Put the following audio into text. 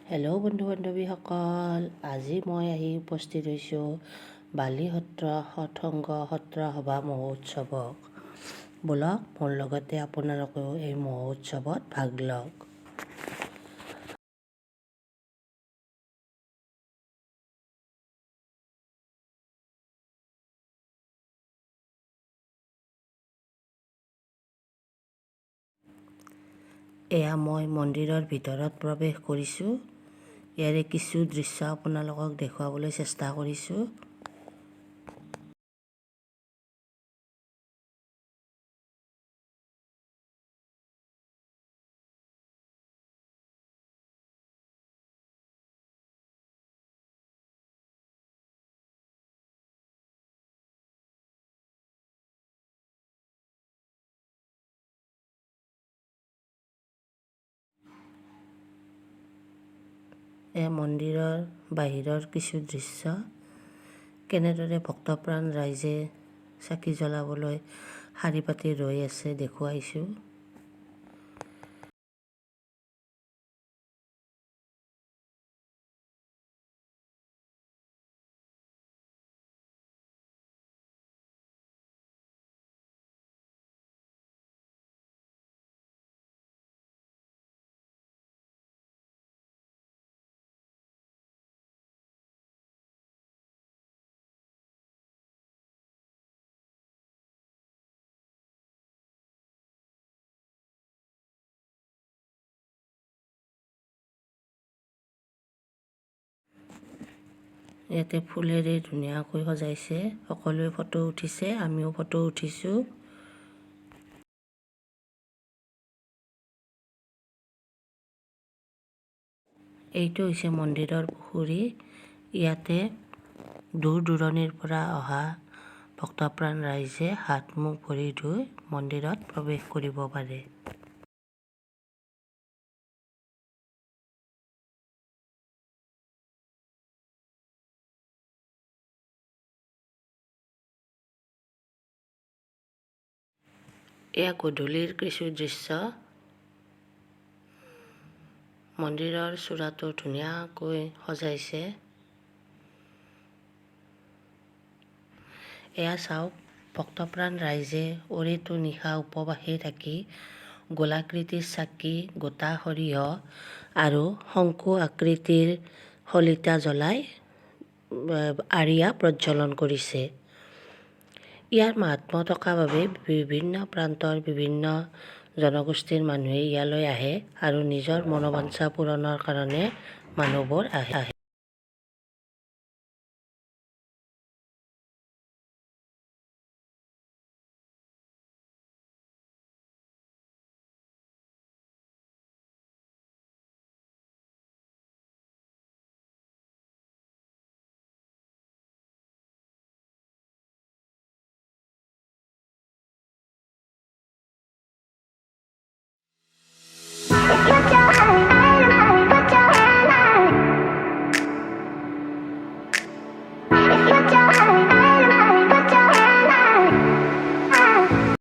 Hello' বন্ধু বান্ধৱীসকল, আজি মই আহি উপস্থিত হৈছোঁ বালি সত্ৰ সৎসংগ সত্ৰ সভা মহোৎসৱক। ব'লক মোৰ লগতে আপোনালোকেও এই মহোৎসৱত ভাগ লওক। এয়া মই মন্দিৰৰ ভিতৰত প্ৰৱেশ কৰিছোঁ। ইয়াৰে কিছু দৃশ্য আপোনালোকক দেখুৱাবলৈ চেষ্টা কৰিছোঁ। এয়া মন্দিৰৰ বাহিৰৰ কিছু দৃশ্য। কেনেদৰে ভক্তপ্ৰাণ ৰাইজে চাকি জ্বলাবলৈ শাৰী পাতি ৰৈ আছে দেখুৱাইছোঁ। ইয়াতে ফুলেৰে ধুনীয়াকৈ সজাইছে। সকলোৱে ফটো উঠিছে, আমিও ফটো উঠিছোঁ। এইটো হৈছে মন্দিৰৰ পুখুৰী। ইয়াতে দূৰ দূৰণিৰ পৰা অহা ভক্তপ্ৰাণ ৰাইজে হাত মুখ ভৰি ধুই মন্দিৰত প্ৰৱেশ কৰিব পাৰে। এয়া গধূলিৰ কিছু দৃশ্য। মন্দিৰৰ চূড়াটো ধুনীয়াকৈ সজাইছে। এয়া চাওক, ভক্তপ্ৰাণ ৰাইজে অৰেটো নিশা উপবাসে থাকি গোলাকৃতিৰ চাকি, গোটা সৰিয়হ আৰু শংকু আকৃতিৰ শলিতা জ্বলাই আৰিয়া প্ৰজ্বলন কৰিছে। ইয়াৰ মাহাত্ম্য থকা বাবে বিভিন্ন প্ৰান্তৰ বিভিন্ন জনগোষ্ঠীৰ মানুহে ইয়ালৈ আহে আৰু নিজৰ মনোবাঞ্ছা পূৰণৰ কাৰণে মানুহবোৰ আহে।